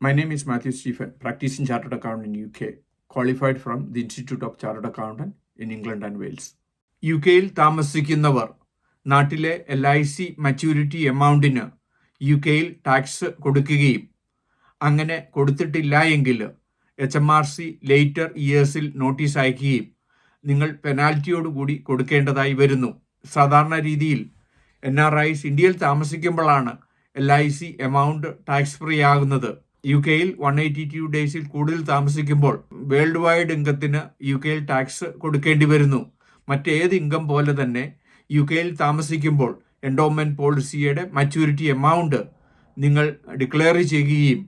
My name is Matthew Stephen, practicing chartered accountant in UK, qualified from the Institute of Chartered Accountant in England and Wales. യുകെയിൽ താമസിക്കുന്നവർ നാട്ടിലെ LIC maturity എമൗണ്ടിന് യുകെയിൽ tax കൊടുക്കുകയും അങ്ങനെ കൊടുത്തിട്ടില്ല എങ്കിൽ HMRC later ഇയേഴ്സിൽ notice അയക്കുകയും നിങ്ങൾ പെനാൽറ്റിയോടുകൂടി കൊടുക്കേണ്ടതായി വരുന്നു. സാധാരണ രീതിയിൽ NRIs ഇന്ത്യയിൽ താമസിക്കുമ്പോഴാണ് LIC എമൗണ്ട് ടാക്സ് ഫ്രീ ആകുന്നത്. യുകെയിൽ 182 ഡേയ്സിൽ കൂടുതൽ താമസിക്കുമ്പോൾ വേൾഡ് വൈഡ് ഇൻകത്തിന് യുകെയിൽ ടാക്സ് കൊടുക്കേണ്ടി വരുന്നു. മറ്റേത് ഇൻകം പോലെ തന്നെ യുകെയിൽ താമസിക്കുമ്പോൾ എൻഡോമെന്റ് പോളിസിയുടെ മച്യൂരിറ്റി എമൗണ്ട് നിങ്ങൾ ഡിക്ലെയർ ചെയ്യുകയും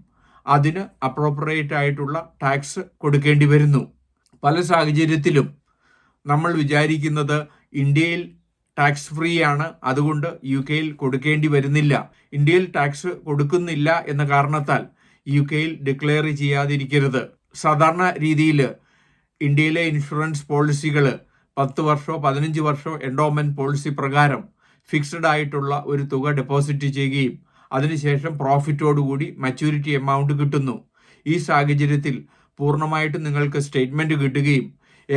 അതിന് അപ്രോപ്രിയേറ്റ് ആയിട്ടുള്ള ടാക്സ് കൊടുക്കേണ്ടി വരുന്നു. പല സാഹചര്യത്തിലും നമ്മൾ വിചാരിക്കുന്നത് ഇന്ത്യയിൽ ടാക്സ് ഫ്രീ ആണ്, അതുകൊണ്ട് യുകെയിൽ കൊടുക്കേണ്ടി വരുന്നില്ല. ഇന്ത്യയിൽ ടാക്സ് കൊടുക്കുന്നില്ല എന്ന കാരണത്താൽ യുകെയിൽ ഡിക്ലെയർ ചെയ്യാതിരിക്കരുത്. സാധാരണ രീതിയിൽ ഇന്ത്യയിലെ ഇൻഷുറൻസ് പോളിസികൾ 10 വർഷമോ 15 വർഷമോ എൻഡോമെന്റ് പോളിസി പ്രകാരം ഫിക്സഡ് ആയിട്ടുള്ള ഒരു തുക ഡെപ്പോസിറ്റ് ചെയ്യുകയും അതിനുശേഷം പ്രോഫിറ്റോടുകൂടി മച്യൂരിറ്റി എമൗണ്ട് കിട്ടുന്നു. ഈ സാഹചര്യത്തിൽ പൂർണ്ണമായിട്ടും നിങ്ങൾക്ക് സ്റ്റേറ്റ്മെന്റ് കിട്ടുകയും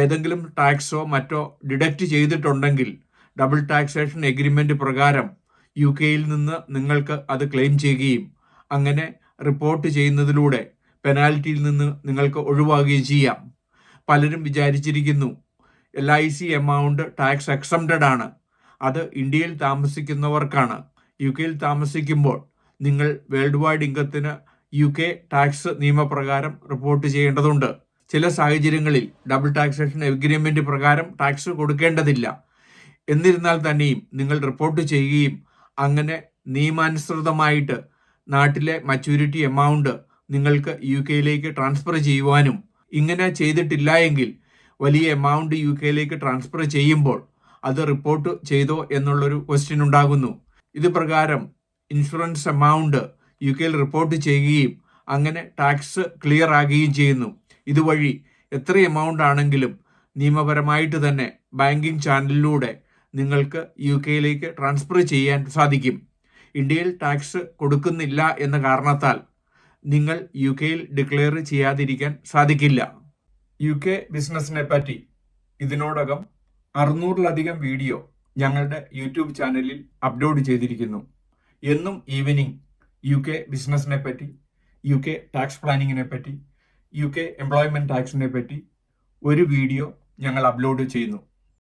ഏതെങ്കിലും ടാക്സോ മറ്റോ ഡിഡക്റ്റ് ചെയ്തിട്ടുണ്ടെങ്കിൽ ഡബിൾ ടാക്സേഷൻ എഗ്രിമെന്റ് പ്രകാരം യുകെയിൽ നിന്ന് നിങ്ങൾക്ക് അത് ക്ലെയിം ചെയ്യുകയും അങ്ങനെ റിപ്പോർട്ട് ചെയ്യുന്നതിലൂടെ പെനാൽറ്റിയിൽ നിന്ന് നിങ്ങൾക്ക് ഒഴിവാകുകയും ചെയ്യാം. പലരും വിചാരിച്ചിരിക്കുന്നു LIC എമൗണ്ട് ടാക്സ് എക്സംപ്റ്റഡ് ആണ്, അത് ഇന്ത്യയിൽ താമസിക്കുന്നവർക്കാണ്. യുകെയിൽ താമസിക്കുമ്പോൾ നിങ്ങൾ വേൾഡ് വൈഡ് ഇൻകത്തിന് UK ടാക്സ് നിയമപ്രകാരം റിപ്പോർട്ട് ചെയ്യേണ്ടതുണ്ട്. ചില സാഹചര്യങ്ങളിൽ ഡബിൾ ടാക്സേഷൻ എഗ്രിമെന്റ് പ്രകാരം ടാക്സ് കൊടുക്കേണ്ടതില്ല. എന്നിരുന്നാൽ തന്നെയും നിങ്ങൾ റിപ്പോർട്ട് ചെയ്യുകയും അങ്ങനെ നിയമാനുസൃതമായിട്ട് നാട്ടിലെ മച്യൂരിറ്റി എമൗണ്ട് നിങ്ങൾക്ക് യുകെയിലേക്ക് ട്രാൻസ്ഫർ ചെയ്യുവാനും, ഇങ്ങനെ ചെയ്തിട്ടില്ല എങ്കിൽ വലിയ എമൗണ്ട് യുകെയിലേക്ക് ട്രാൻസ്ഫർ ചെയ്യുമ്പോൾ അത് റിപ്പോർട്ട് ചെയ്തോ എന്നുള്ളൊരു ക്വസ്റ്റ്യൻ ഉണ്ടാകുന്നു. ഇത് പ്രകാരം ഇൻഷുറൻസ് എമൗണ്ട് യുകെയിൽ റിപ്പോർട്ട് ചെയ്യുകയും അങ്ങനെ ടാക്സ് ക്ലിയർ ആകുകയും ചെയ്യുന്നു. ഇതുവഴി എത്ര എമൗണ്ട് ആണെങ്കിലും നിയമപരമായിട്ട് തന്നെ ബാങ്കിങ് ചാനലിലൂടെ നിങ്ങൾക്ക് യുകെയിലേക്ക് ട്രാൻസ്ഫർ ചെയ്യാൻ സാധിക്കും. ഇന്ത്യയിൽ ടാക്സ് കൊടുക്കുന്നില്ല എന്ന കാരണത്താൽ നിങ്ങൾ യുകെയിൽ ഡിക്ലെയർ ചെയ്യാതിരിക്കാൻ സാധിക്കില്ല. UK ബിസിനസ്സിനെ പറ്റി ഇതിനോടകം 600-ലധികം വീഡിയോ ഞങ്ങളുടെ യൂട്യൂബ് ചാനലിൽ അപ്ലോഡ് ചെയ്തിരിക്കുന്നു. എന്നും ഈവനിങ് UK ബിസിനസ്സിനെ പറ്റി, UK ടാക്സ് പ്ലാനിങ്ങിനെ പറ്റി, UK എംപ്ലോയ്മെന്റ് ടാക്സിനെ പറ്റി ഒരു വീഡിയോ ഞങ്ങൾ അപ്ലോഡ് ചെയ്യുന്നു.